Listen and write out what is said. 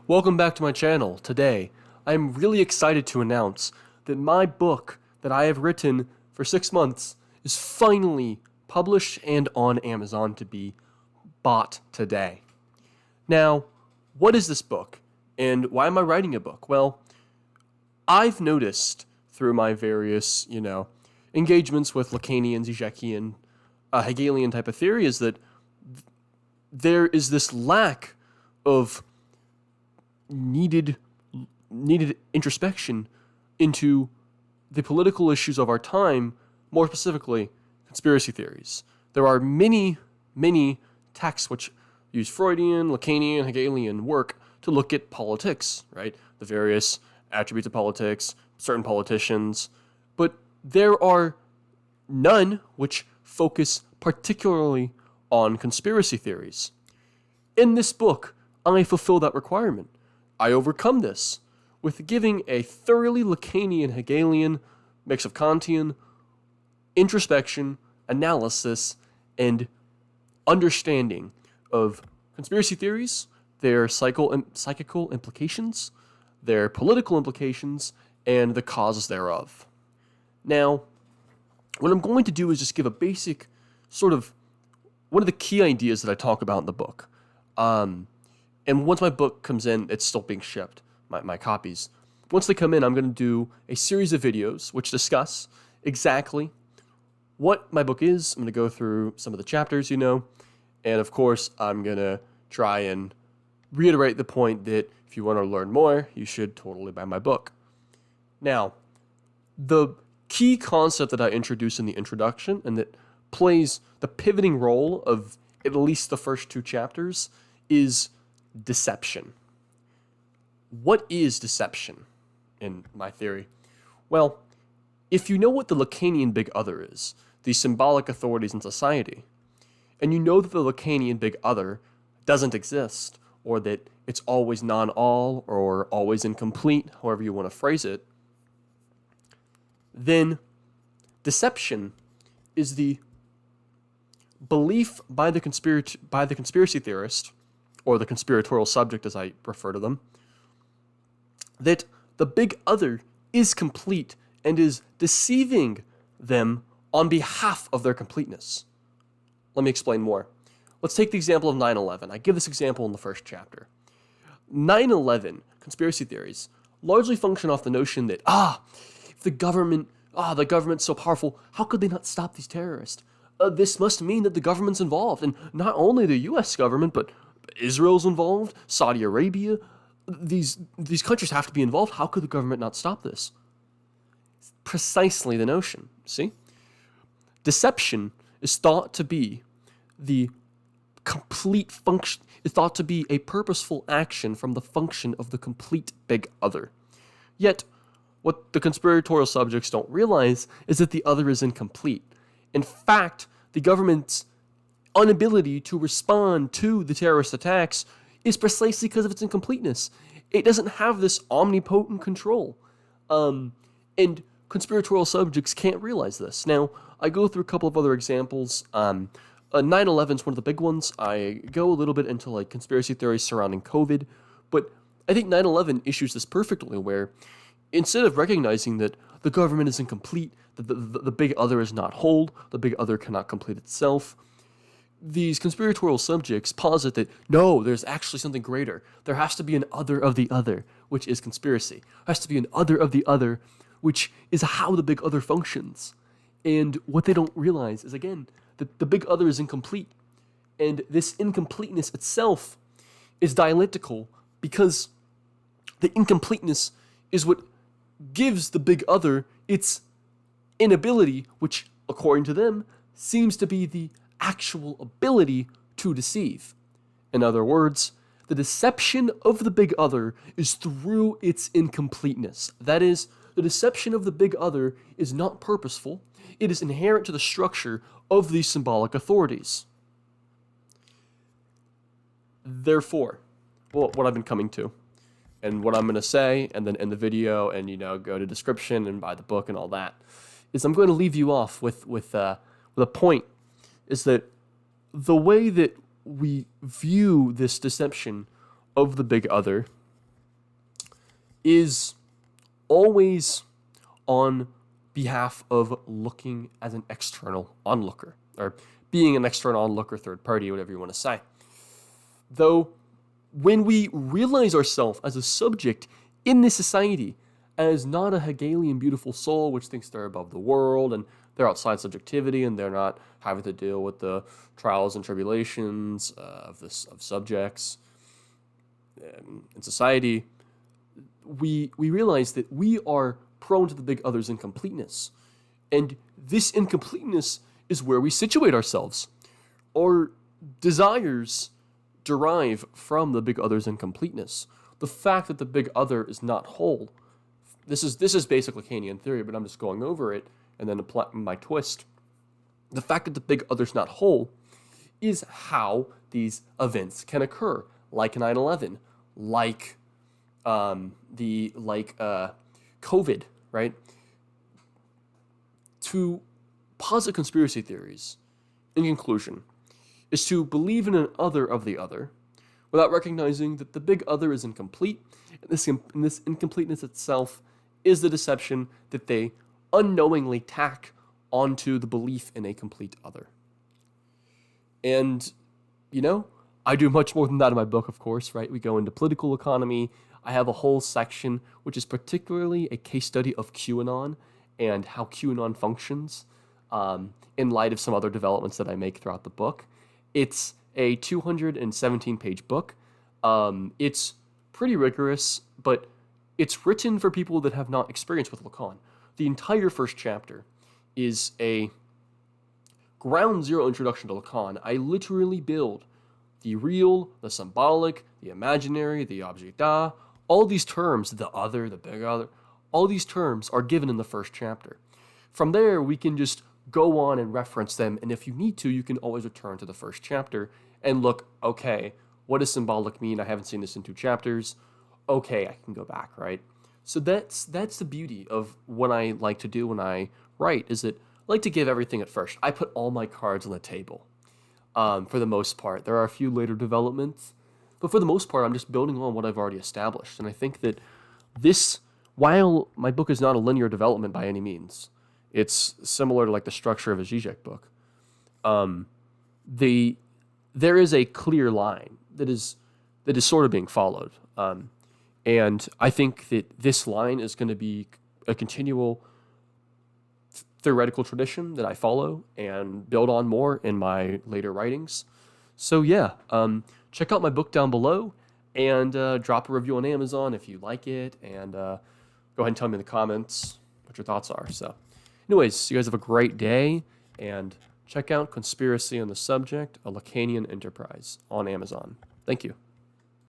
Welcome back to my channel. Today, I am really excited to announce that my book that I have written for 6 months is finally published and on Amazon to be bought today. Now, what is this book and why am I writing a book? Well, I've noticed through my various, engagements with Lacanian, Zizekian, Hegelian type of theory is that there is this lack of needed introspection into the political issues of our time, more specifically, conspiracy theories. There are many texts which use Freudian, Lacanian, Hegelian work to look at politics, right? The various attributes of politics, certain politicians, but there are none which focus particularly on conspiracy theories. In this book, I fulfill that requirement. I overcome this with giving a thoroughly Lacanian, Hegelian, mix of Kantian, introspection, analysis, and understanding of conspiracy theories, their psychical implications, their political implications, and the causes thereof. Now, what I'm going to do is just give a basic sort of one of the key ideas that I talk about in the book. And once my book comes in, it's still being shipped, my copies. Once they come in, I'm going to do a series of videos which discuss exactly what my book is. I'm going to go through some of the chapters, and of course, I'm going to try and reiterate the point that if you want to learn more, you should totally buy my book. Now, the key concept that I introduce in the introduction and that plays the pivoting role of at least the first 2 chapters is deception. What is deception in my theory? Well, if you know what the Lacanian Big Other is, the symbolic authorities in society, and you know that the Lacanian Big Other doesn't exist, or that it's always non-all or always incomplete, however you want to phrase it, then deception is the belief by the conspiracy theorist, or the conspiratorial subject as I refer to them, that the Big Other is complete and is deceiving them on behalf of their completeness. Let me explain more. Let's take the example of 9/11. I give this example in the first chapter. 9/11 conspiracy theories largely function off the notion that, if the government's so powerful, how could they not stop these terrorists? This must mean that the government's involved, and not only the U.S. government, but Israel's involved, Saudi Arabia. These countries have to be involved. How could the government not stop this? It's precisely the notion, see? Deception is thought to be the complete function, is thought to be a purposeful action from the function of the complete Big Other. Yet, what the conspiratorial subjects don't realize is that the other is incomplete. In fact, the government's inability to respond to the terrorist attacks is precisely because of its incompleteness. It doesn't have this omnipotent control. And conspiratorial subjects can't realize this. Now, I go through a couple of other examples. 9/11 is one of the big ones. I go a little bit into conspiracy theories surrounding COVID, but I think 9/11 issues this perfectly, where instead of recognizing that the government is incomplete, that the Big Other is not whole, the Big Other cannot complete itself, these conspiratorial subjects posit that, no, there's actually something greater. There has to be an other of the other, which is conspiracy. There has to be an other of the other, which is how the Big Other functions. And what they don't realize is, again, that the Big Other is incomplete. And this incompleteness itself is dialectical because the incompleteness is what gives the Big Other its inability, which, according to them, seems to be the actual ability to deceive. In other words, the deception of the Big Other is through its incompleteness. That is, the deception of the Big Other is not purposeful. It is inherent to the structure of these symbolic authorities. Therefore, what I've been coming to, and what I'm going to say, and then end the video, and go to description and buy the book and all that, is I'm going to leave you off with a point, is that the way that we view this deception of the Big Other is always on behalf of looking as an external onlooker, or being an external onlooker, third party, whatever you want to say. Though, when we realize ourselves as a subject in this society, as not a Hegelian beautiful soul which thinks they're above the world and they're outside subjectivity and they're not having to deal with the trials and tribulations of subjects in society, we realize that we are prone to the big other's incompleteness. And this incompleteness is where we situate ourselves. Our desires derive from the big other's incompleteness. The fact that the big other is not whole. This is basic Lacanian theory, but I'm just going over it and then applying my twist. The fact that the big other's not whole is how these events can occur, like 9/11, like COVID, right? To posit conspiracy theories, in conclusion, is to believe in an other of the other without recognizing that the big other is incomplete, and this incompleteness itself is the deception that they unknowingly tack onto the belief in a complete other. And, I do much more than that in my book, of course, right? We go into political economy. I have a whole section which is particularly a case study of QAnon and how QAnon functions in light of some other developments that I make throughout the book. It's a 217-page book. It's pretty rigorous, but it's written for people that have not experienced with Lacan. The entire first chapter is a ground zero introduction to Lacan. I literally build the real, the symbolic, the imaginary, the object d'art, all these terms, the other, the big other, all these terms are given in the first chapter. From there, we can just go on and reference them, and if you need to, you can always return to the first chapter and look, okay, what does symbolic mean? I haven't seen this in 2 chapters. Okay, I can go back, right? So that's the beauty of what I like to do when I write, is that I like to give everything at first. I put all my cards on the table, for the most part. There are a few later developments, but for the most part, I'm just building on what I've already established. And I think that this, while my book is not a linear development by any means, it's similar to like the structure of a Zizek book. There is a clear line that is sort of being followed. And I think that this line is going to be a continual theoretical tradition that I follow and build on more in my later writings. So yeah, check out my book down below and drop a review on Amazon if you like it, and go ahead and tell me in the comments what your thoughts are. So anyways, you guys have a great day, and check out Conspiracy on the Subject, a Lacanian Enterprise on Amazon. Thank you.